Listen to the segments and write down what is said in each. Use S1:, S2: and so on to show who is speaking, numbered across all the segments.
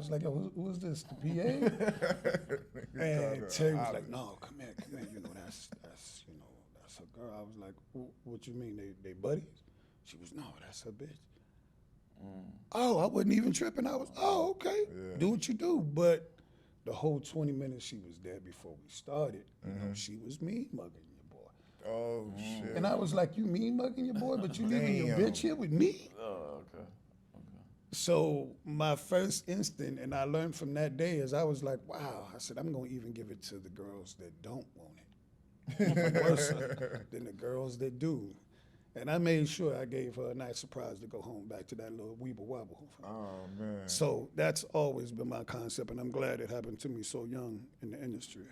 S1: was like, yo, who is this, the PA? And Terry was like, no, come here, you know, that's her girl. I was like, what you mean, they buddies? She was, no, that's her bitch. Oh, I wasn't even tripping. I was, okay, do what you do. But the whole 20 minutes she was there before we started, you know, she was mean mugging your boy.
S2: Oh, shit.
S1: And I was like, you mean mugging your boy, but you leaving your bitch here with me?
S3: Oh, okay.
S1: So my first instinct, and I learned from that day, is I was like, wow. I said, I'm going to even give it to the girls that don't want it. Worse than the girls that do. And I made sure I gave her a nice surprise to go home back to that little weeble wobble.
S2: Oh, man.
S1: So that's always been my concept, and I'm glad it happened to me so young in the industry.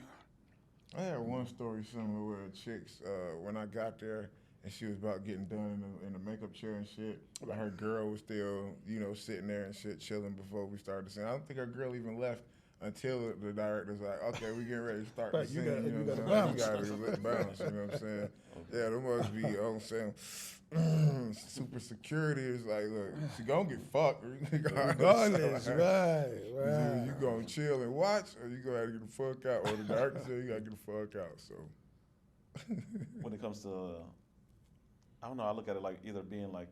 S2: I had one story similar where chicks, when I got there, and she was about getting done in the makeup chair and shit, but her girl was still, you know, sitting there and shit, chilling before we started the scene. I don't think her girl even left until the director's like, okay, we getting ready to start the scene.
S1: You got to
S2: bounce.
S1: bounce.
S2: You got to bounce, you know what I'm saying? Yeah, there must be, you know what I'm saying, super security is like, look, she gonna get fucked.
S1: Regardless, right.
S2: You gonna chill and watch, or you gonna have to get the fuck out, or the director said you gotta get the fuck out, so.
S3: When it comes to, I don't know, I look at it like either being like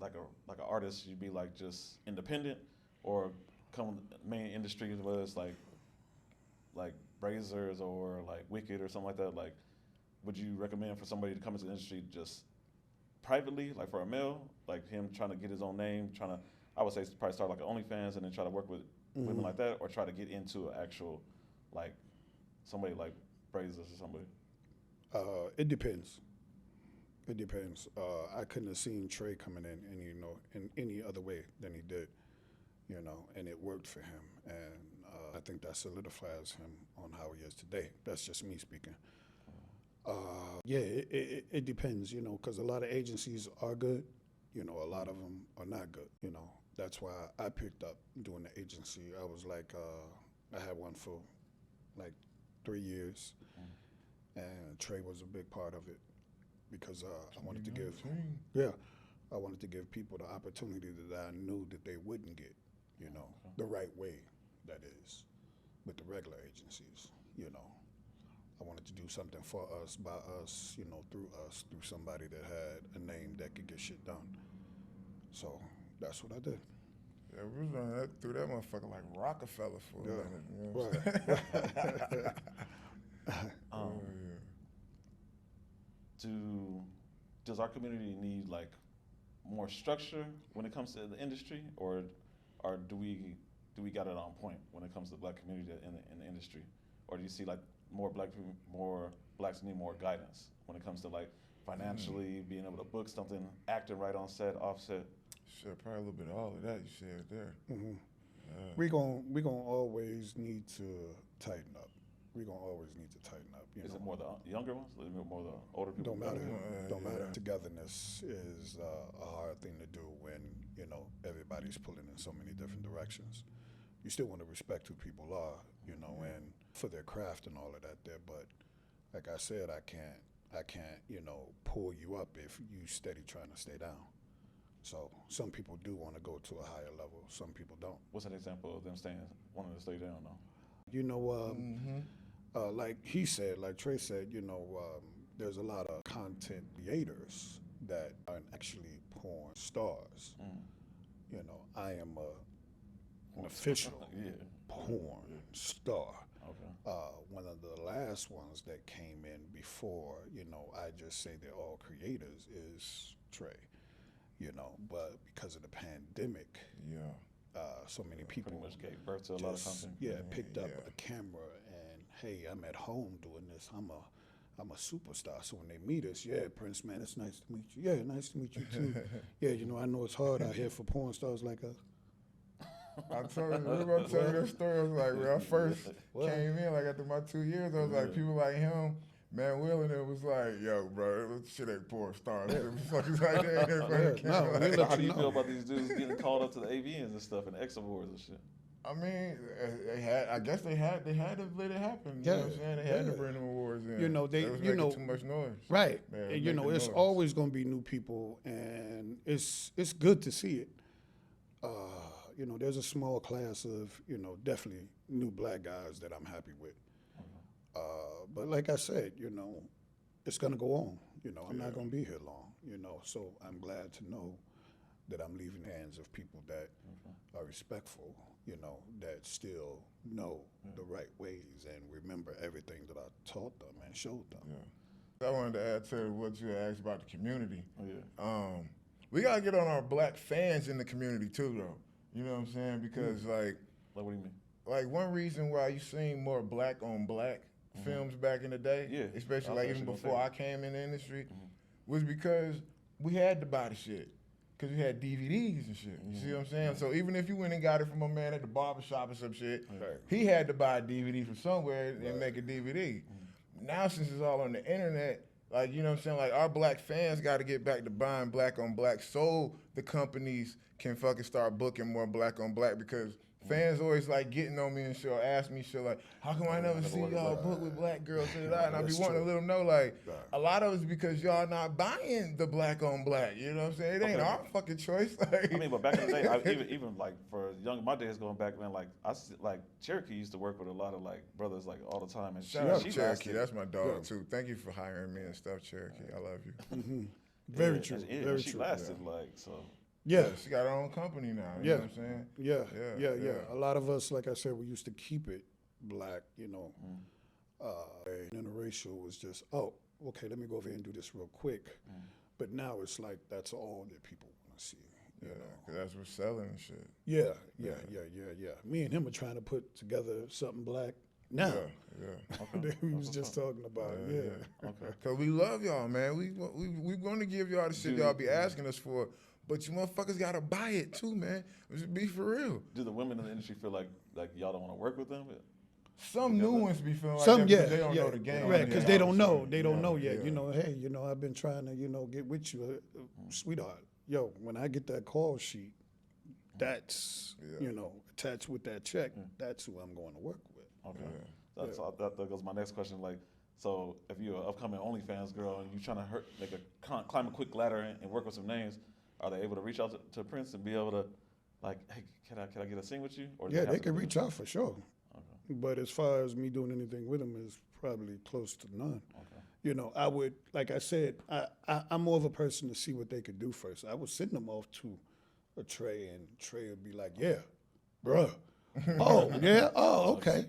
S3: an artist, you'd be like just independent, or come main industry, whether it's like Brazers or like Wicked or something like that. Like, would you recommend for somebody to come into the industry just privately, like for a male, like him trying to get his own name, I would say probably start like an OnlyFans and then try to work with women like that, or try to get into an actual, like somebody like Brazers or somebody?
S1: It depends. It depends. I couldn't have seen Trey coming in any other way than he did, you know, and it worked for him. And I think that solidifies him on how he is today. That's just me speaking. It depends, you know, because a lot of agencies are good, you know, a lot of them are not good, you know. That's why I picked up doing the agency. I was like, I had one for like 3 years, and Trey was a big part of it. Because I wanted to give people the opportunity that I knew that they wouldn't get, you know, the right way, that is, with the regular agencies, you know. I wanted to do something for us, by us, you know, through somebody that had a name that could get shit done. So that's what I did.
S2: Yeah, we was running that through that motherfucker like Rockefeller for a minute. You know what I'm saying?
S3: Does our community need like more structure when it comes to the industry, or do we got it on point when it comes to the black community in the industry, or do you see like more blacks need more guidance when it comes to like financially being able to book something, acting right on set, offset?
S2: Sure, probably a little bit of all of that you said there.
S1: Mm-hmm. We gonna always need to tighten up. We're going to always need to tighten up.
S3: Is it more the younger ones? Is it more the older people?
S1: Don't matter. Togetherness is a hard thing to do when, you know, everybody's pulling in so many different directions. You still want to respect who people are, you know, and for their craft and all of that there. But like I said, I can't, you know, pull you up if you steady trying to stay down. So some people do want to go to a higher level. Some people don't.
S3: What's an example of them wanting to stay down though?
S1: You know, like he said, like Trey said, you know, there's a lot of content creators that aren't actually porn stars. You know, I am an official porn star.
S3: Okay.
S1: One of the last ones that came in before, you know, I just say they're all creators, is Trey. You know, but because of the pandemic, so many people
S3: pretty much gave birth to a lot of content.
S1: Picked up a camera and, hey, I'm at home doing this. I'm a superstar. So when they meet us, Prince, man, it's nice to meet you. Yeah, nice to meet you too. You know, I know it's hard out here for porn stars like us.
S2: I told you, we were about to tell you that story. I was like, when I first came in, like after my 2 years, I was like, people like him, Man Will, and it was like, yo, bro, this shit ain't porn stars. Fuckers like that in front of the camera.
S3: How do you feel about these dudes getting called up to the AVNs and stuff and X Awards and shit?
S2: I mean, I guess they had to let it happen. You know what I'm saying? They had to bring them awards in.
S1: You know, they
S2: was
S1: you
S2: making
S1: know
S2: too much noise.
S1: Right.
S2: Man,
S1: And, you know, it's
S2: noise.
S1: always going to be new people, and it's good to see it. you know, there's a small class of, you know, definitely new black guys that I'm happy with. But like I said, you know, it's gonna go on. You know, I'm not gonna be here long. You know, so I'm glad to know that I'm leaving the hands of people that are respectful. You know, that still know the right ways and remember everything that I taught them and showed them.
S2: Yeah. I wanted to add to what you asked about the community.
S3: Oh, yeah.
S2: We gotta get on our black fans in the community too, though. You know what I'm saying? Because
S3: Like, what do you mean?
S2: like one reason why you seen more black on black films back in the day, especially like even before I came in the industry, was because we had to buy the shit. Because we had DVDs and shit. You see what I'm saying? So even if you went and got it from a man at the barbershop or some shit, he had to buy a DVD from somewhere and make a DVD. Now since it's all on the internet, like, you know what I'm saying? Like, our black fans got to get back to buying black on black so the companies can fucking start booking more black on black, because fans always like getting on me and shit, or ask me shit like, how come I never see y'all book with black girls? And I be wanting to let them know, like, a lot of it's because y'all not buying the black on black. You know what I'm saying? It ain't our fucking choice. Like,
S3: I mean, but back in the day, even like for my days going back, man, like like Cherokee used to work with a lot of like brothers like all the time, and
S2: shout out
S3: she
S2: Cherokee.
S3: lasted.
S2: That's my dog too. Thank you for hiring me and stuff, Cherokee. I love you.
S1: Very true. Very
S3: she
S1: true.
S3: lasted like so.
S1: Yeah.
S2: She got her own company now. You know what I'm saying?
S1: Yeah. A lot of us, like I said, we used to keep it black, you know. And interracial was just, oh, okay, let me go over here and do this real quick. But now it's like that's all that people want to see. You know?
S2: Cause that's what's selling and shit.
S1: Yeah. Me and him are trying to put together something black now. That we was just talking about.
S3: Okay.
S2: Cause we love y'all, man. We going to give y'all the shit y'all be asking us for. But you motherfuckers gotta buy it too, man. Let's be for real.
S3: Do the women in the industry feel like y'all don't want to work with them?
S2: Some new ones be feeling like
S1: Some,
S2: that because they don't know the game.
S1: Right, because they don't know. They don't know yet. You know, hey, you know, I've been trying to, you know, get with you, sweetheart. Yo, when I get that call sheet, that's, you know, attached with that check, that's who I'm going to work with.
S3: Okay. That goes my next question. Like, so if you're an upcoming OnlyFans girl and you're trying to climb a quick ladder and work with some names, are they able to reach out to Prince and be able to, like, hey, can I get a sing with you? Or
S1: yeah, they can reach out for sure. Okay. But as far as me doing anything with them is probably close to none. Okay. You know, I would, like I said, I'm more of a person to see what they could do first. I would send them off to a Trey, and Trey would be like, yeah, bruh. Oh, yeah? Oh, okay.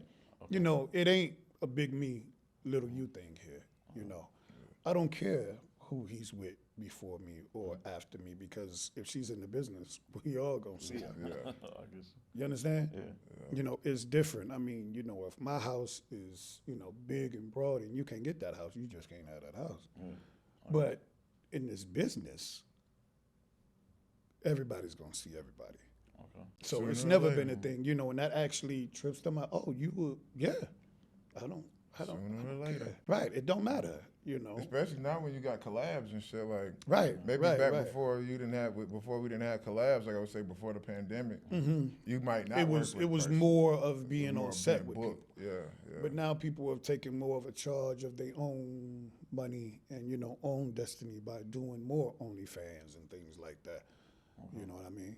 S1: You know, it ain't a big me, little you thing here, you know. I don't care who he's with before me or after me, because if she's in the business, we all gonna see her. You understand? You know, it's different. I mean, you know, if my house is, you know, big and broad and you can't get that house, you just can't have that house. But in this business, everybody's gonna see everybody. So
S2: Sooner
S1: it's
S2: or
S1: never
S2: later.
S1: been a thing, you know, and that actually trips them out. Oh, you were, yeah. I don't
S2: Sooner or later.
S1: care. Right, it don't matter, you know.
S2: Especially now when you got collabs and shit, like
S1: Right,
S2: before we didn't have collabs, like I would say before the pandemic, you might not.
S1: It was more of being on set with people.
S2: Yeah.
S1: But now people have taken more of a charge of their own money and, you know, own destiny by doing more OnlyFans and things like that. You know what I mean?